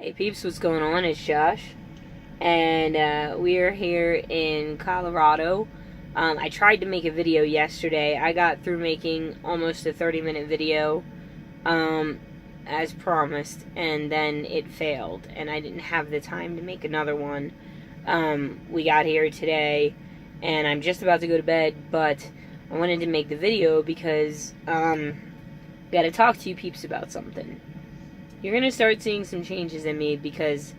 Hey peeps, what's going on? It's Josh, and we are here in Colorado. I tried to make a video yesterday. I got through making almost a 30-minute video, as promised, and then it failed, and I didn't have the time to make another one. We got here today, and I'm just about to go to bed, but I wanted to make the video because, gotta talk to you peeps about something. You're going to start seeing some changes in me because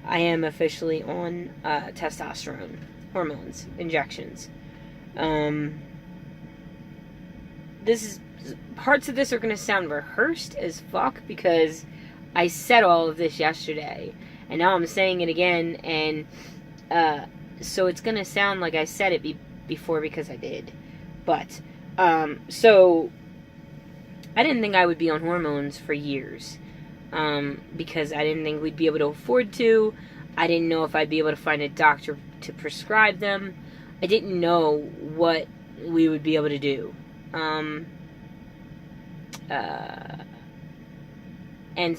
I am officially on testosterone hormones, injections. Parts of this are going to sound rehearsed as fuck because I said all of this yesterday, and now I'm saying it again, and so it's going to sound like I said it before because I did. But, so I didn't think I would be on hormones for years. Because I didn't think we'd be able to afford to. I didn't know if I'd be able to find a doctor to prescribe them. I didn't know what we would be able to do. And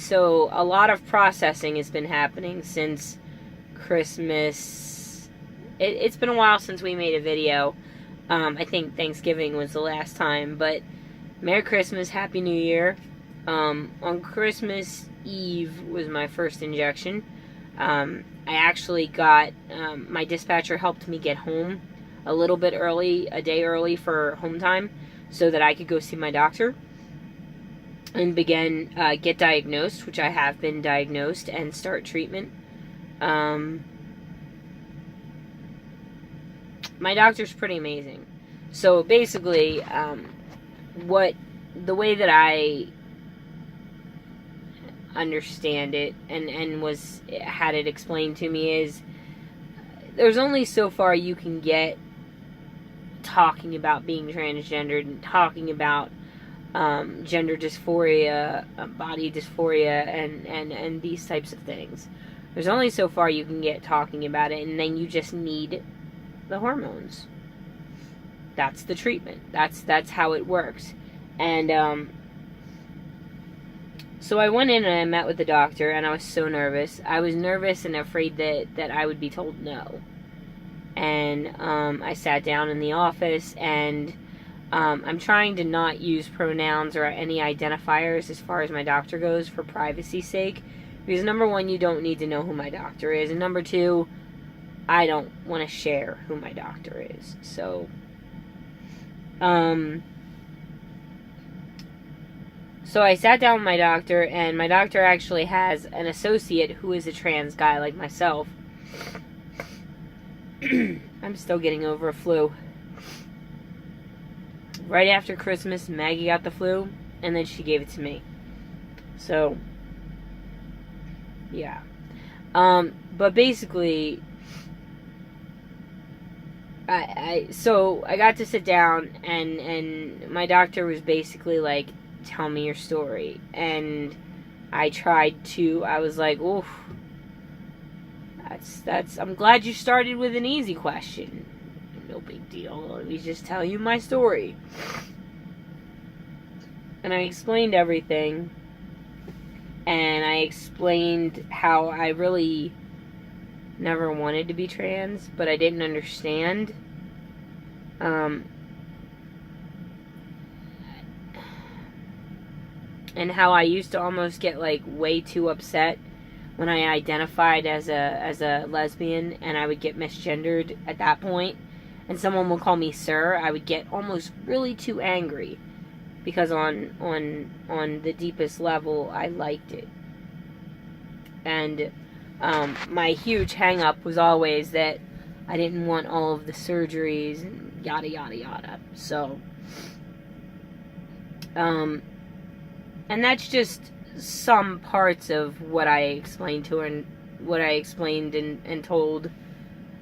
so a lot of processing has been happening since Christmas. It's been a while since we made a video. I think Thanksgiving was the last time, but Merry Christmas, Happy New Year. On Christmas Eve was my first injection. I actually got, my dispatcher helped me get home a little bit early, a day early for home time, so that I could go see my doctor and get diagnosed, which I have been diagnosed, and start treatment. My doctor's pretty amazing. So basically, the way that I understand it and had it explained to me is there's only so far you can get talking about being transgendered and talking about gender dysphoria, body dysphoria, and these types of things. There's only so far you can get talking about it, and then you just need the hormones. That's the treatment. That's how it works. And so I went in and I met with the doctor, and I was so nervous. I was nervous and afraid that I would be told no. And I sat down in the office, and I'm trying to not use pronouns or any identifiers as far as my doctor goes for privacy's sake. Because number one, you don't need to know who my doctor is. And number two, I don't want to share who my doctor is. So, So I sat down with my doctor, and my doctor actually has an associate who is a trans guy like myself. I'm still getting over a flu. Right after Christmas, Maggie got the flu, and then she gave it to me. So, yeah. But basically, so I got to sit down, and my doctor was basically like, tell me your story. And I was like, oof, I'm glad you started with an easy question. No big deal. Let me just tell you my story. And I explained everything. And I explained how I really never wanted to be trans, but I didn't understand. And how I used to almost get like way too upset when I identified as a lesbian, and I would get misgendered at that point, and someone would call me sir. I would get almost really too angry because on the deepest level I liked it. And my huge hang up was always that I didn't want all of the surgeries and yada yada yada. So and that's just some parts of what I explained to her, and what I explained and told.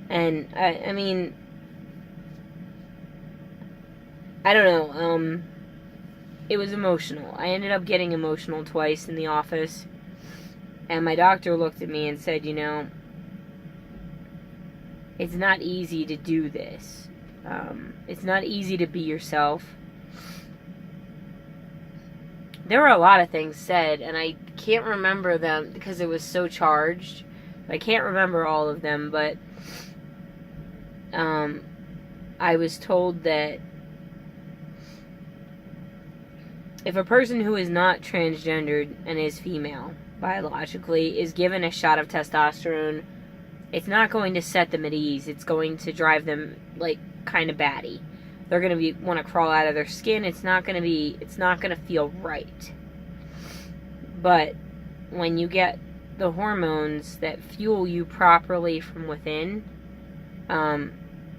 And, I mean, I don't know, it was emotional. I ended up getting emotional twice in the office. And my doctor looked at me and said, you know, it's not easy to do this. It's not easy to be yourself. there were a lot of things said, and I can't remember them because it was so charged. I can't remember all of them, but I was told that if a person who is not transgendered and is female biologically is given a shot of testosterone, it's not going to set them at ease. It's going to drive them like kind of batty. They're going to want to crawl out of their skin. It's not going to feel right. But when you get the hormones that fuel you properly from within,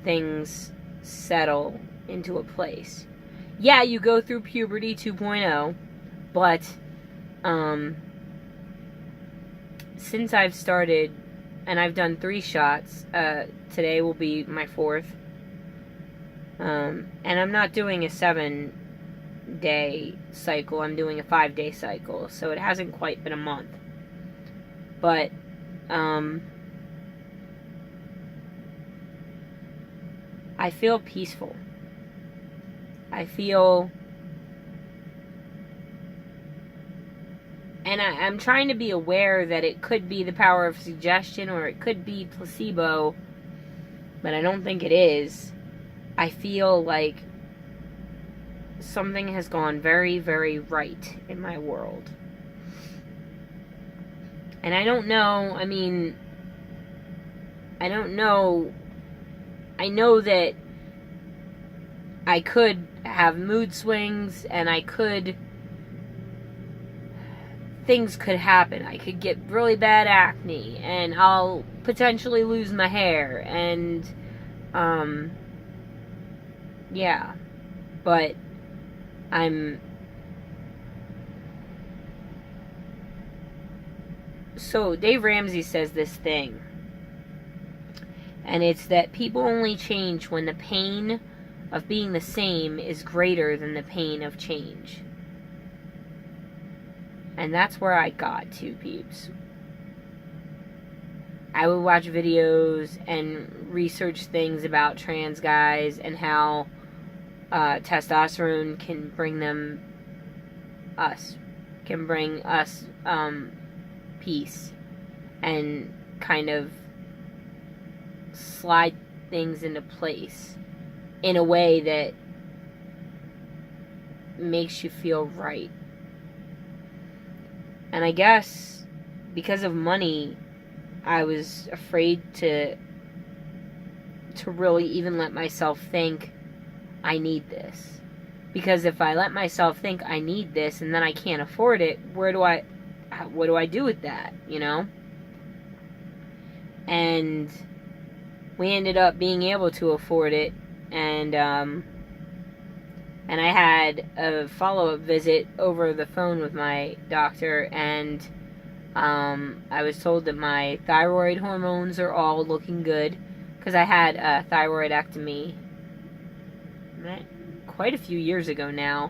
things settle into a place. Yeah, you go through puberty 2.0, but since I've started, and I've done 3 shots, today will be my 4th, and I'm not doing a 7-day cycle, I'm doing a 5-day cycle, so it hasn't quite been a month, but, I feel peaceful. I feel, and I'm trying to be aware that it could be the power of suggestion or it could be placebo, but I don't think it is. I feel like something has gone very, very right in my world. And I don't know, I mean, I don't know, I know that I could have mood swings, and things could happen. I could get really bad acne, and I'll potentially lose my hair, and, yeah, but so Dave Ramsey says this thing, and it's that people only change when the pain of being the same is greater than the pain of change. And that's where I got to, peeps. I would watch videos and research things about trans guys and how testosterone can bring us peace and kind of slide things into place in a way that makes you feel right. And I guess because of money, I was afraid to really even let myself think I need this. Because if I let myself think I need this and then I can't afford it, what do I do with that, you know? And we ended up being able to afford it. And I had a follow-up visit over the phone with my doctor, and I was told that my thyroid hormones are all looking good, because I had a thyroidectomy quite a few years ago now,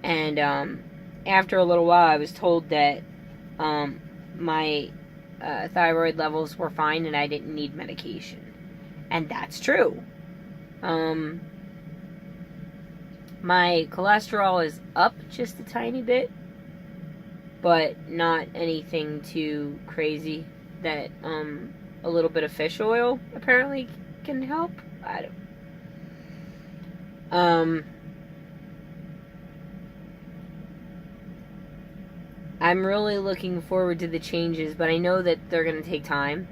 and after a little while I was told that my thyroid levels were fine and I didn't need medication, and that's true. My cholesterol is up just a tiny bit, but not anything too crazy that, a little bit of fish oil apparently can help. I'm really looking forward to the changes, but I know that they're going to take time.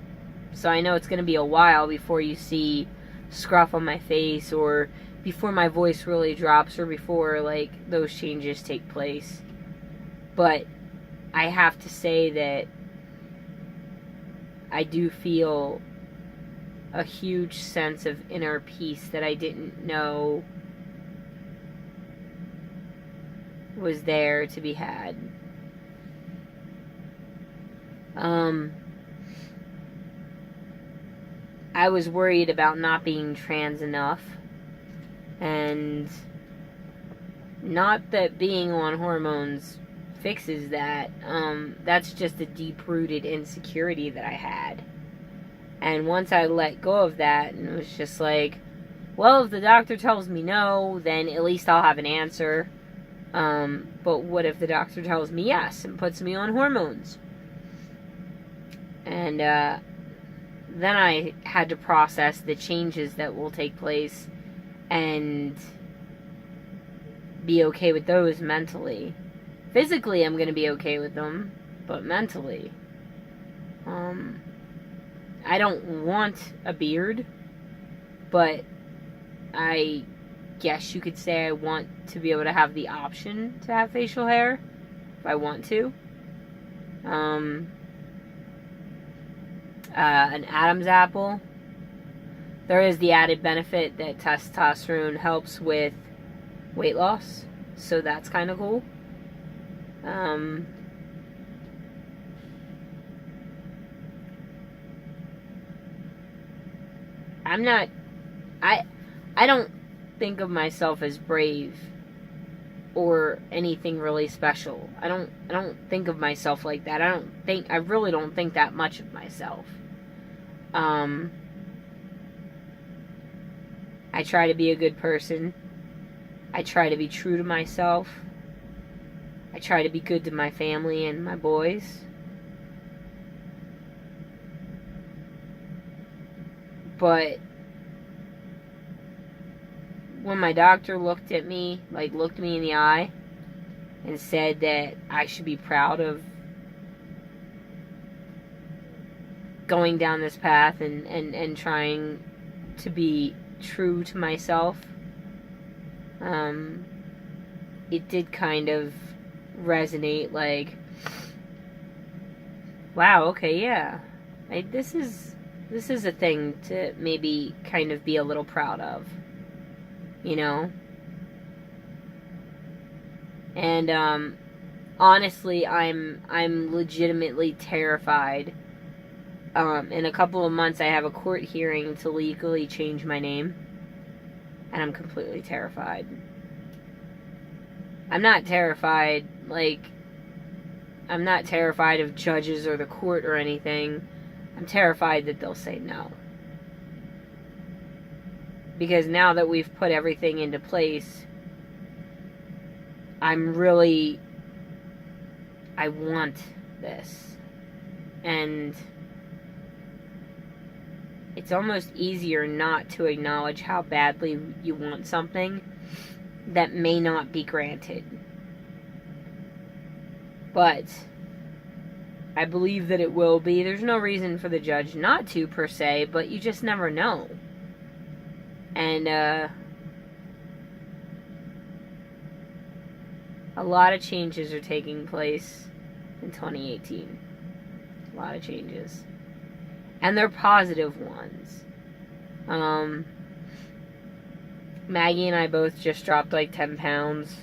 So I know it's going to be a while before you see scruff on my face, or before my voice really drops, or before, like, those changes take place. But I have to say that I do feel a huge sense of inner peace that I didn't know was there to be had. I was worried about not being trans enough, and not that being on hormones fixes that. That's just a deep-rooted insecurity that I had. And once I let go of that, and it was just like, well, if the doctor tells me no, then at least I'll have an answer. But what if the doctor tells me yes and puts me on hormones? And then I had to process the changes that will take place and be okay with those mentally. Physically, I'm going to be okay with them, but mentally, I don't want a beard, but I guess you could say I want to be able to have the option to have facial hair if I want to. An Adam's apple. There is the added benefit that testosterone helps with weight loss, so that's kind of cool. I don't think of myself as brave or anything really special. I don't think of myself like that. I really don't think that much of myself. I try to be a good person. I try to be true to myself. I try to be good to my family and my boys. But when my doctor looked me in the eye and said that I should be proud of going down this path and trying to be true to myself, it did kind of resonate, like, wow, okay, yeah, this is a thing to maybe kind of be a little proud of, you know? And honestly, I'm legitimately terrified. In a couple of months I have a court hearing to legally change my name, and I'm completely terrified. I'm not terrified of judges or the court or anything. I'm terrified that they'll say no. Because now that we've put everything into place, I want this. And it's almost easier not to acknowledge how badly you want something that may not be granted. But I believe that it will be. There's no reason for the judge not to, per se, but you just never know. And a lot of changes are taking place in 2018. A lot of changes. And they're positive ones. Maggie and I both just dropped like 10 pounds.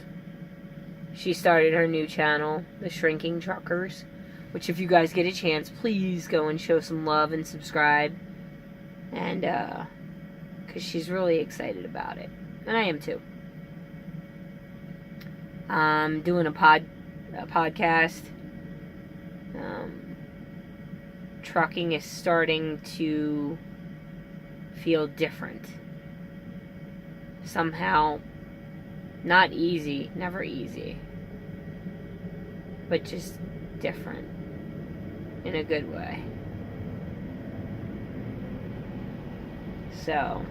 She started her new channel, The Shrinking Truckers, which if you guys get a chance, please go and show some love and subscribe. And, because she's really excited about it. And I am too. Doing a podcast. Trucking is starting to feel different. Somehow, not easy, never easy, but just different in a good way. So,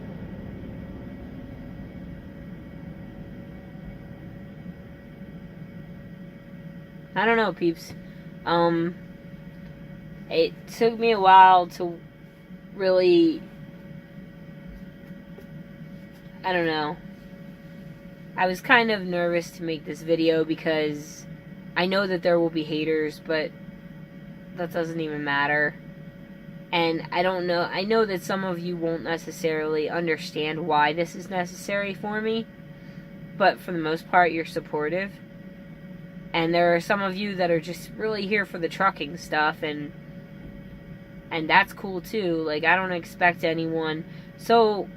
I don't know, peeps. It took me a while to really, I don't know. I was kind of nervous to make this video because I know that there will be haters, but that doesn't even matter. And I don't know, I know that some of you won't necessarily understand why this is necessary for me, but for the most part, you're supportive. And there are some of you that are just really here for the trucking stuff, and that's cool too. Like, I don't expect anyone. So,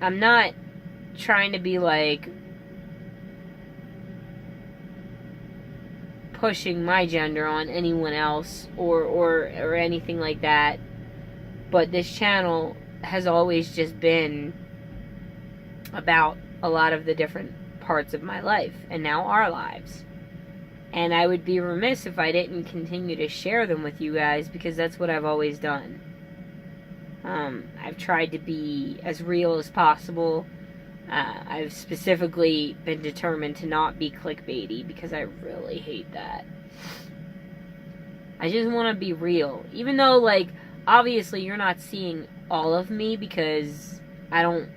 I'm not trying to be like pushing my gender on anyone else or anything like that. But this channel has always just been about a lot of the different parts of my life, and now our lives. And I would be remiss if I didn't continue to share them with you guys, because that's what I've always done. I've tried to be as real as possible. I've specifically been determined to not be clickbaity, because I really hate that. I just want to be real. Even though, like, obviously you're not seeing all of me, because I don't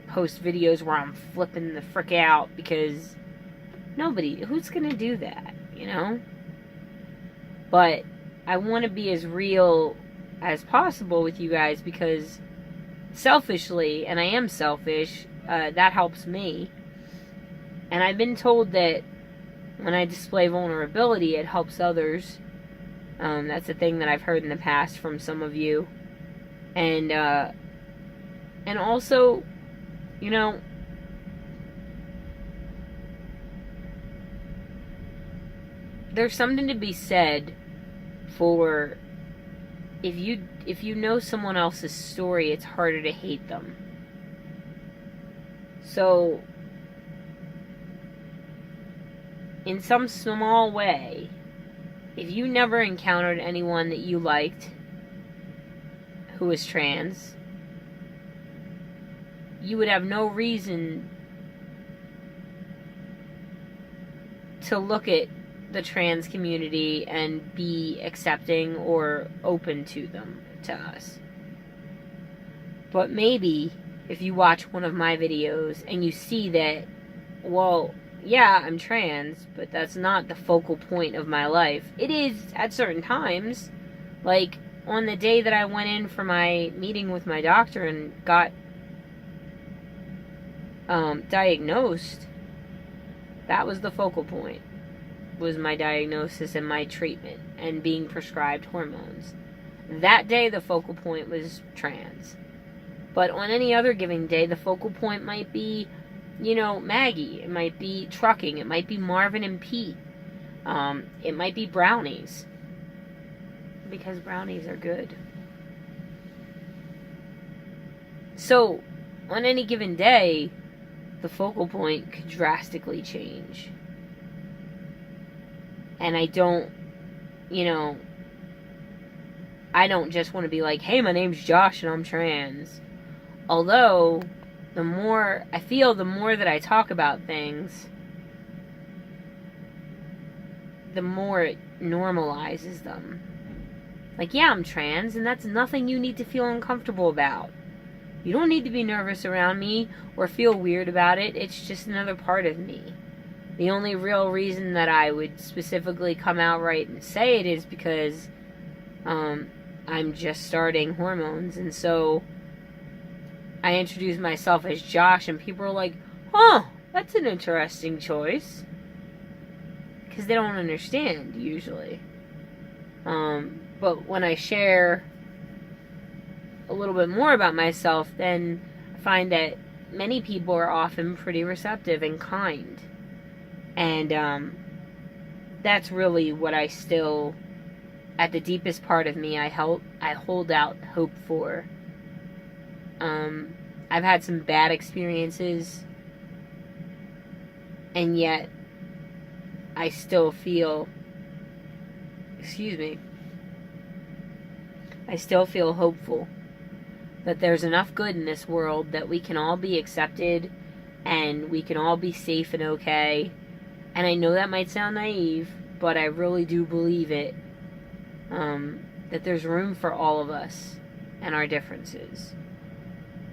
post videos where I'm flipping the frick out, because who's gonna do that, you know? But I want to be as real as possible with you guys, because selfishly, and I am selfish, that helps me. And I've been told that when I display vulnerability, it helps others. That's a thing that I've heard in the past from some of you. And also, you know, there's something to be said for if you know someone else's story, it's harder to hate them. So, in some small way, if you never encountered anyone that you liked who was trans, you would have no reason to look at the trans community and be accepting or open to them, to us. But maybe if you watch one of my videos and you see that, well, yeah, I'm trans, but that's not the focal point of my life. It is at certain times. Like, on the day that I went in for my meeting with my doctor and got diagnosed, that was the focal point. Was my diagnosis and my treatment and being prescribed hormones. That day the focal point was trans. But on any other given day, the focal point might be, you know, Maggie. It might be trucking. It might be Marvin and Pete. It might be brownies. Because brownies are good. So, on any given day, the focal point could drastically change. And I don't just want to be like, hey, my name's Josh and I'm trans. Although, the more that I talk about things, the more it normalizes them. Like, yeah, I'm trans, and that's nothing you need to feel uncomfortable about. You don't need to be nervous around me or feel weird about it. It's just another part of me. The only real reason that I would specifically come out right and say it is because I'm just starting hormones, and so I introduce myself as Josh, and people are like, huh, that's an interesting choice. Because they don't understand, usually. But when I share a little bit more about myself, then I find that many people are often pretty receptive and kind. And that's really what I still, at the deepest part of me, I hold out hope for. I've had some bad experiences, and yet I still feel, I still feel hopeful that there's enough good in this world that we can all be accepted and we can all be safe and okay. And I know that might sound naive, but I really do believe it, that there's room for all of us and our differences.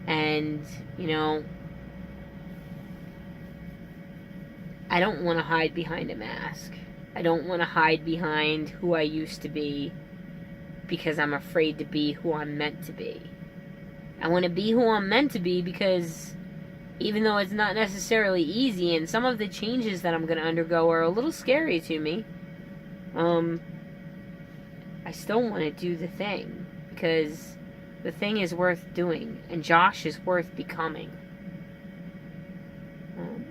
And, you know, I don't want to hide behind a mask. I don't want to hide behind who I used to be because I'm afraid to be who I'm meant to be. I want to be who I'm meant to be because even though it's not necessarily easy and some of the changes that I'm going to undergo are a little scary to me, I still want to do the thing because the thing is worth doing, and Josh is worth becoming.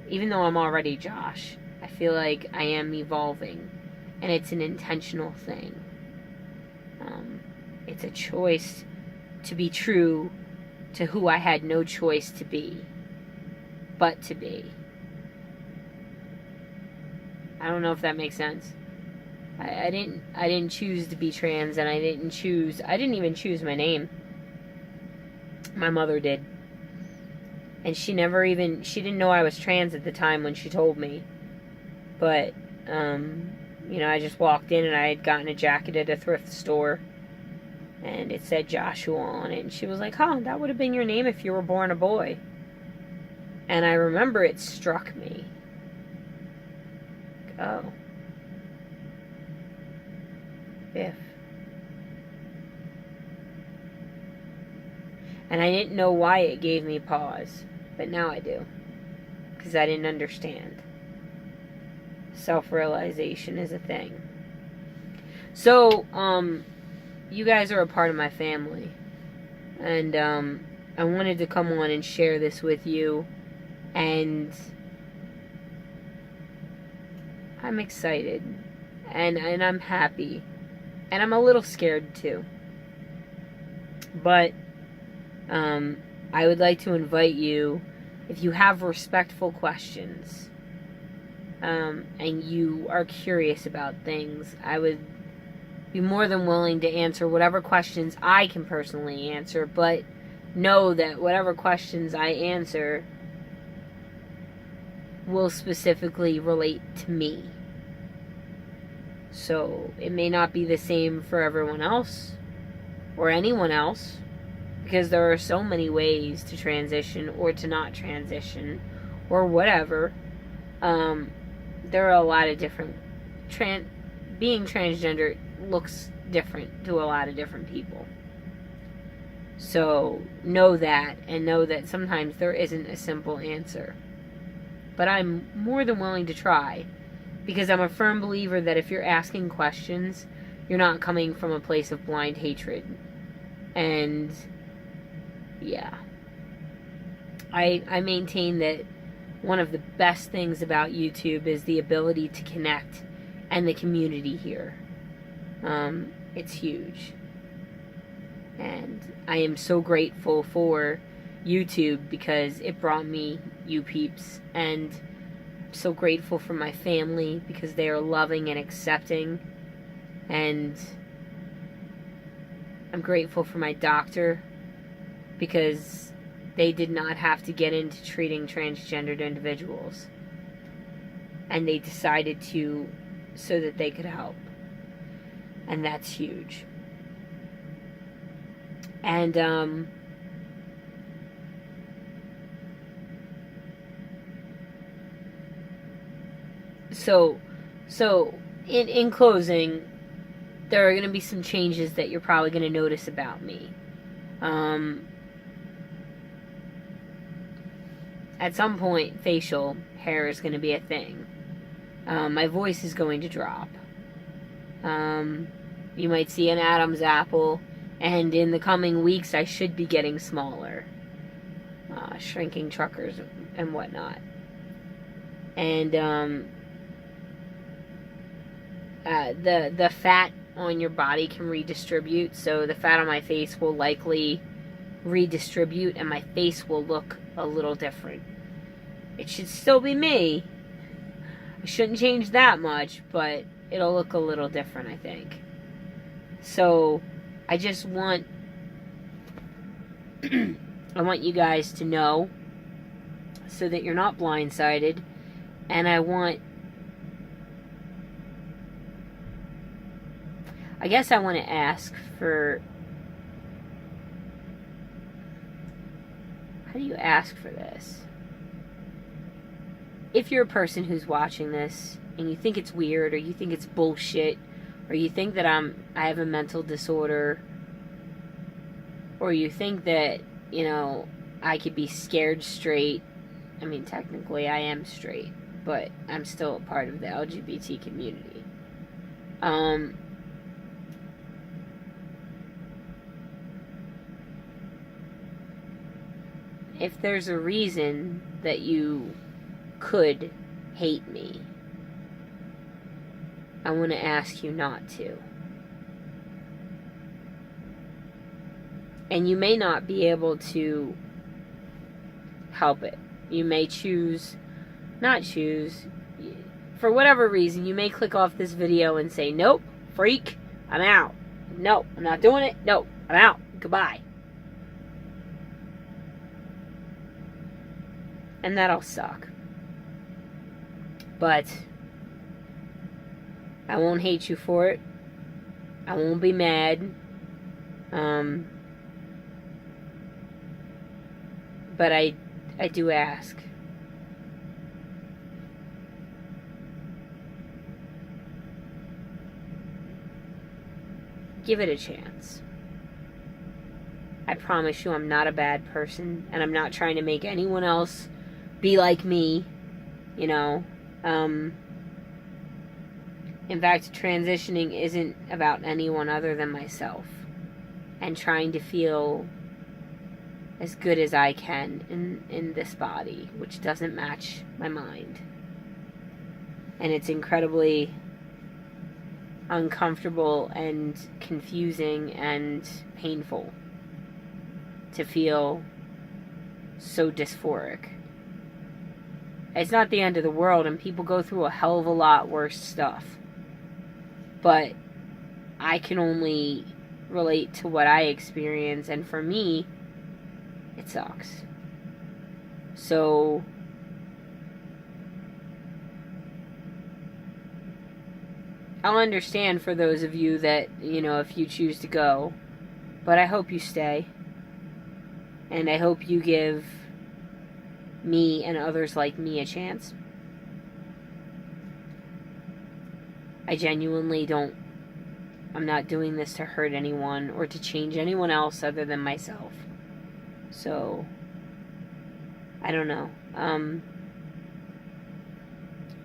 Even though I'm already Josh, I feel like I am evolving, and it's an intentional thing. It's a choice to be true to who I had no choice to be, but to be. I don't know if that makes sense. I didn't choose to be trans, and I didn't even choose my name. My mother did. And she didn't know I was trans at the time when she told me. But, I just walked in and I had gotten a jacket at a thrift store. And it said Joshua on it. And she was like, that would have been your name if you were born a boy. And I remember it struck me. Oh. If. And I didn't know why it gave me pause. But now I do. Because I didn't understand. Self-realization is a thing. So, you guys are a part of my family. And, I wanted to come on and share this with you. And I'm excited. And I'm happy. And I'm a little scared too. But I would like to invite you, if you have respectful questions, and you are curious about things, I would be more than willing to answer whatever questions I can personally answer, but know that whatever questions I answer will specifically relate to me. So, it may not be the same for everyone else, or anyone else, because there are so many ways to transition, or to not transition, or whatever. There are a lot of different... being transgender looks different to a lot of different people. So, know that, and know that sometimes there isn't a simple answer. But I'm more than willing to try. Because I'm a firm believer that if you're asking questions, you're not coming from a place of blind hatred. And, yeah. I maintain that one of the best things about YouTube is the ability to connect and the community here. It's huge. And I am so grateful for YouTube because it brought me you peeps, and so grateful for my family because they are loving and accepting, and I'm grateful for my doctor because they did not have to get into treating transgendered individuals, and they decided to so that they could help, and that's huge. And So, in closing, there are going to be some changes that you're probably going to notice about me. At some point, facial hair is going to be a thing. My voice is going to drop. You might see an Adam's apple, and in the coming weeks, I should be getting smaller. Shrinking truckers and whatnot. And, the fat on your body can redistribute, so the fat on my face will likely redistribute, and my face will look a little different. It should still be me. I shouldn't change that much, but it'll look a little different, I think. So, I just want I want you guys to know so that you're not blindsided, and I guess I want to ask for... How do you ask for this? If you're a person who's watching this, and you think it's weird, or you think it's bullshit, or you think that I have a mental disorder, or you think that, I could be scared straight. I mean, technically I am straight, but I'm still a part of the LGBT community. If there's a reason that you could hate me, I want to ask you not to. And you may not be able to help it. You may not choose. for whatever reason, you may click off this video and say, nope, freak, I'm out. No, I'm not doing it. No, I'm out. Goodbye. And that'll suck. But I won't hate you for it. I won't be mad. But I do ask. Give it a chance. I promise you I'm not a bad person, and I'm not trying to make anyone else be like me, you know. In fact, transitioning isn't about anyone other than myself, and trying to feel as good as I can in this body, which doesn't match my mind. And it's incredibly uncomfortable and confusing and painful to feel so dysphoric. It's not the end of the world, and people go through a hell of a lot worse stuff. But I can only relate to what I experience, and for me, it sucks. So I'll understand for those of you that, you know, if you choose to go. But I hope you stay. And I hope you give me and others like me a chance. I genuinely don't... I'm not doing this to hurt anyone or to change anyone else other than myself. So, I don't know.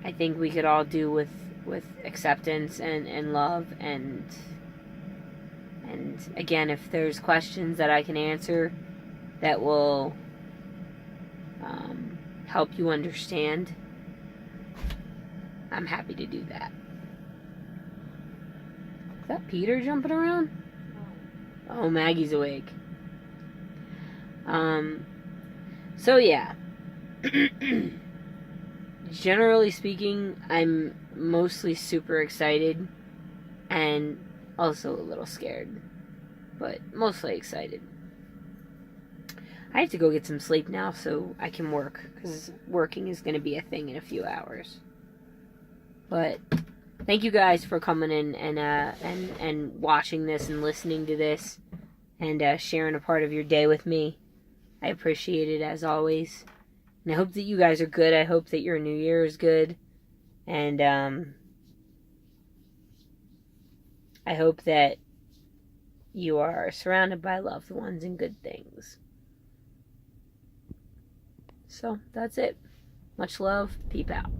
I think we could all do with acceptance and love, and again, if there's questions that I can answer that will help you understand, I'm happy to do that. Is that Peter jumping around? Oh, Maggie's awake. So yeah. Generally speaking, I'm mostly super excited and also a little scared, but mostly excited. I have to go get some sleep now so I can work, because working is going to be a thing in a few hours. But thank you guys for coming in and watching this and listening to this and sharing a part of your day with me. I appreciate it as always. And I hope that you guys are good. I hope that your new year is good. And I hope that you are surrounded by loved ones and good things. So, that's it. Much love. Peep out.